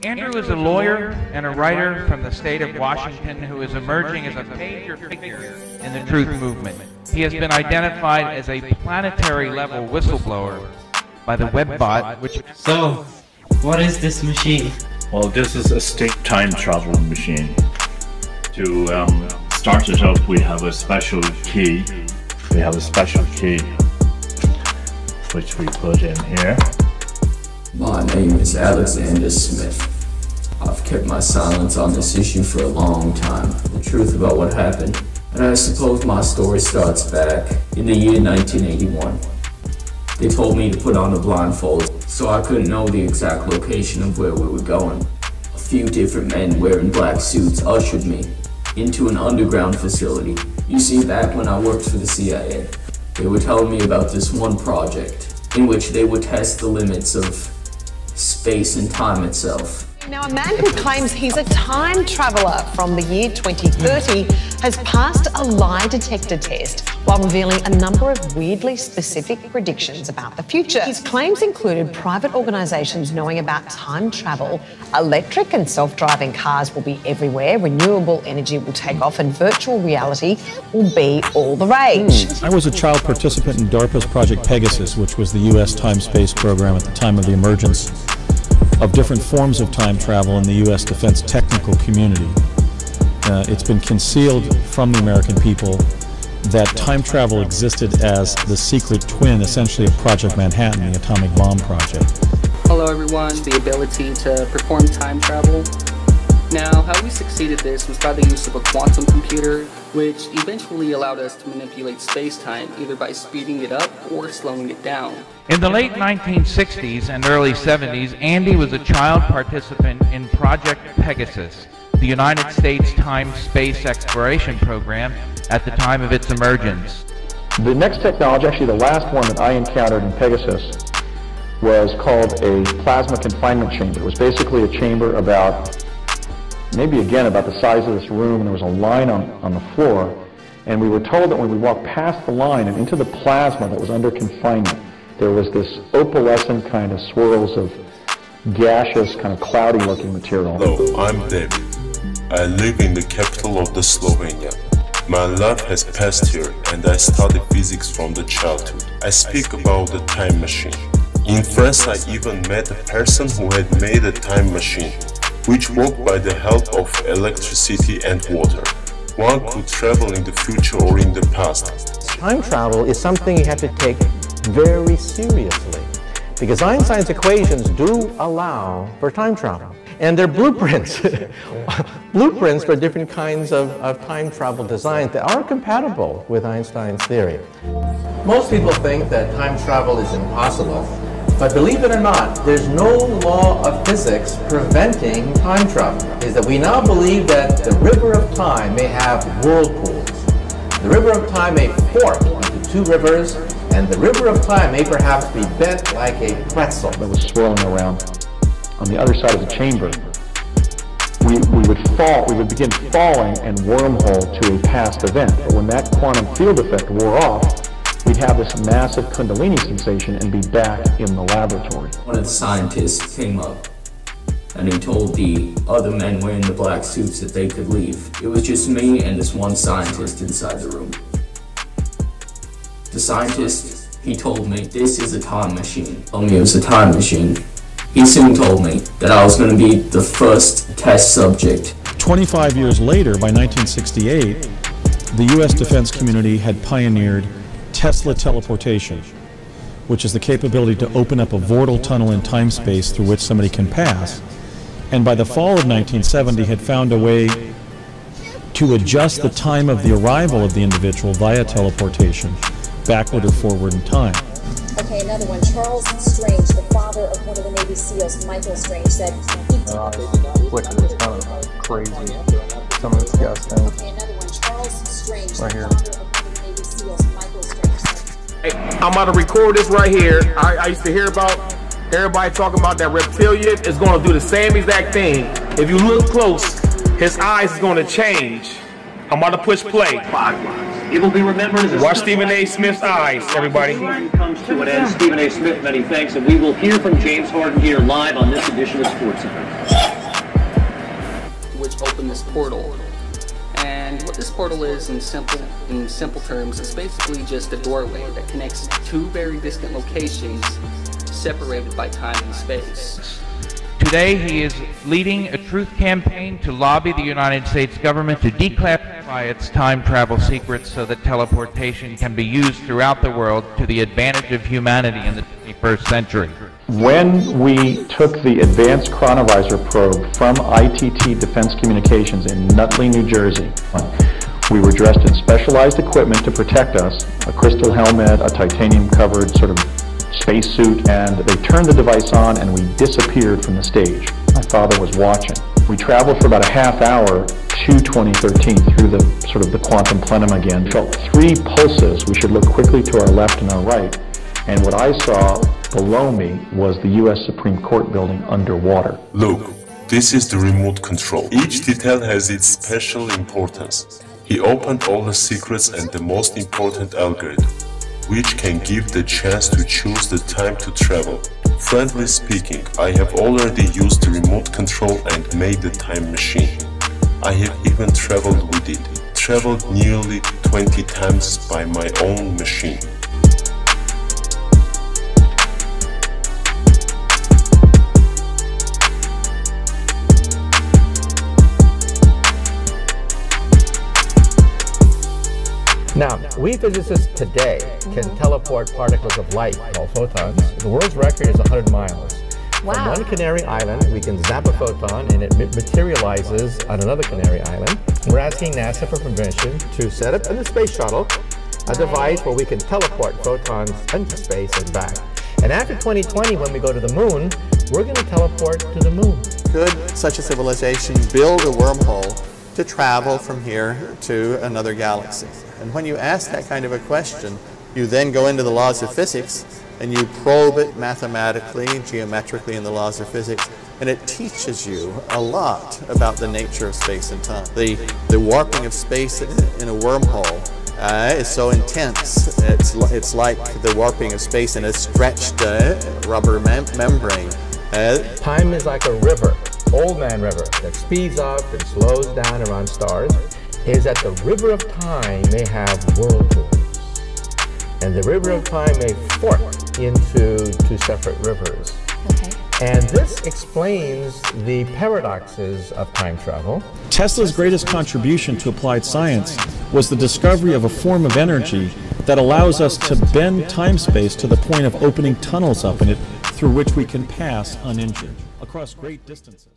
Andrew is a lawyer and a writer from the state of Washington who is emerging as a major figure in the truth movement. He has been identified as a planetary-level whistleblower by the WebBot, which... So, what is this machine? Well, this is a state time travel machine. To start it up, we have a special key. Which we put in here. My name is Alexander Smith. I've kept my silence on this issue for a long time. The truth about what happened. And I suppose my story starts back in the year 1981. They told me to put on a blindfold so I couldn't know the exact location of where we were going. A few different men wearing black suits ushered me into an underground facility. You see, back when I worked for the CIA, they were telling me about this one project in which they would test the limits of space and time itself. Now, a man who claims he's a time traveller from the year 2030 has passed a lie detector test while revealing a number of weirdly specific predictions about the future. His claims included private organisations knowing about time travel, electric and self-driving cars will be everywhere, renewable energy will take off, and virtual reality will be all the rage. I was a child participant in DARPA's Project Pegasus, which was the US time-space program at the time of the emergence of different forms of time travel in the U.S. defense technical community. It's been concealed from the American people that time travel existed as the secret twin, essentially, of Project Manhattan, the atomic bomb project. Hello everyone, the ability to perform time travel. Now, how we succeeded this was by the use of a quantum computer, which eventually allowed us to manipulate space-time either by speeding it up or slowing it down. In the late 1960s and early 70s, Andy was a child participant in Project Pegasus, the United States time-space exploration program at the time of its emergence. The next technology, actually the last one that I encountered in Pegasus, was called a plasma confinement chamber. It was basically a chamber about the size of this room, and there was a line on the floor, and we were told that when we walked past the line and into the plasma that was under confinement, there was this opalescent kind of swirls of gaseous, kind of cloudy looking material. Hello, I'm David. I live in the capital of the Slovenia. My life has passed here and I studied physics from the childhood. I speak about the time machine. In France, I even met a person who had made a time machine, which worked by the help of electricity and water. One could travel in the future or in the past. Time travel is something you have to take very seriously, because Einstein's equations do allow for time travel. And they're blueprints, blueprints for different kinds of time travel designs that are compatible with Einstein's theory. Most people think that time travel is impossible. But believe it or not, there's no law of physics preventing time travel. Is that we now believe that the river of time may have whirlpools. The river of time may fork into two rivers, and the river of time may perhaps be bent like a pretzel. That was swirling around on the other side of the chamber. We would begin falling and wormhole to a past event. But when that quantum field effect wore off, we'd have this massive Kundalini sensation and be back in the laboratory. One of the scientists came up and he told the other men wearing the black suits that they could leave. It was just me and this one scientist inside the room. The scientist, he told me, this is a time machine. Told me it was a time machine. He soon told me that I was going to be the first test subject. 25 years later, by 1968, the U.S. defense community had pioneered Tesla teleportation, which is the capability to open up a vortal tunnel in time-space through which somebody can pass. And by the fall of 1970, had found a way to adjust the time of the arrival of the individual via teleportation, backward or forward in time. Okay, another one. Charles Strange, the father of one of the Navy SEALs, Michael Strange, said Flickr is kind of crazy. Some of this guy's things. Okay, another one. Charles Strange, right the here. father of one of the Navy SEALs, Michael Strange, said, Hey, I'm about to record this right here. I used to hear about everybody talking about that reptilian is going to do the same exact thing. If you look close, his eyes is going to change. I'm about to push play. 5 lines. It will be remembered as a Watch Stephen A. Smith's eyes, everybody. Comes to an end. Stephen A. Smith, many thanks, and we will hear from James Harden here live on this edition of Sports Center. Which opened this portal. And what this portal is in simple terms, it's basically just a doorway that connects two very distant locations separated by time and space. Today, he is leading a truth campaign to lobby the United States government to declassify its time travel secrets so that teleportation can be used throughout the world to the advantage of humanity in the 21st century. When we took the Advanced Chronovisor probe from ITT Defense Communications in Nutley, New Jersey, we were dressed in specialized equipment to protect us, a crystal helmet, a titanium-covered sort of spacesuit, and they turned the device on and we disappeared from the stage. My father was watching. We traveled for about a half hour to 2013 through the sort of the quantum plenum again. Felt 3 pulses. We should look quickly to our left and our right. And what I saw below me was the U.S. Supreme Court building underwater. Look, this is the remote control. Each detail has its special importance. He opened all the secrets and the most important algorithm, which can give the chance to choose the time to travel. Frankly speaking, I have already used the remote control and made the time machine. I have even traveled with it. Traveled nearly 20 times by my own machine. Now, we physicists today can teleport particles of light called photons. The world's record is 100 miles. Wow. From one Canary Island, we can zap a photon and it materializes on another Canary Island. We're asking NASA for permission to set up in the space shuttle a device where we can teleport photons into space and back. And after 2020, when we go to the moon, we're going to teleport to the moon. Could such a civilization build a wormhole to travel from here to another galaxy? And when you ask that kind of a question, you then go into the laws of physics and you probe it mathematically, geometrically in the laws of physics, and it teaches you a lot about the nature of space and time. The warping of space in a wormhole is so intense. It's like the warping of space in a stretched rubber membrane. Time is like a river, old man river, that speeds up and slows down around stars. Is that the river of time may have whirlpools, and the river of time may fork into 2 separate rivers. Okay. And this explains the paradoxes of time travel. Tesla's greatest contribution to applied science was the discovery of a form of energy that allows us to bend time-space to the point of opening tunnels up in it through which we can pass uninjured across great distances.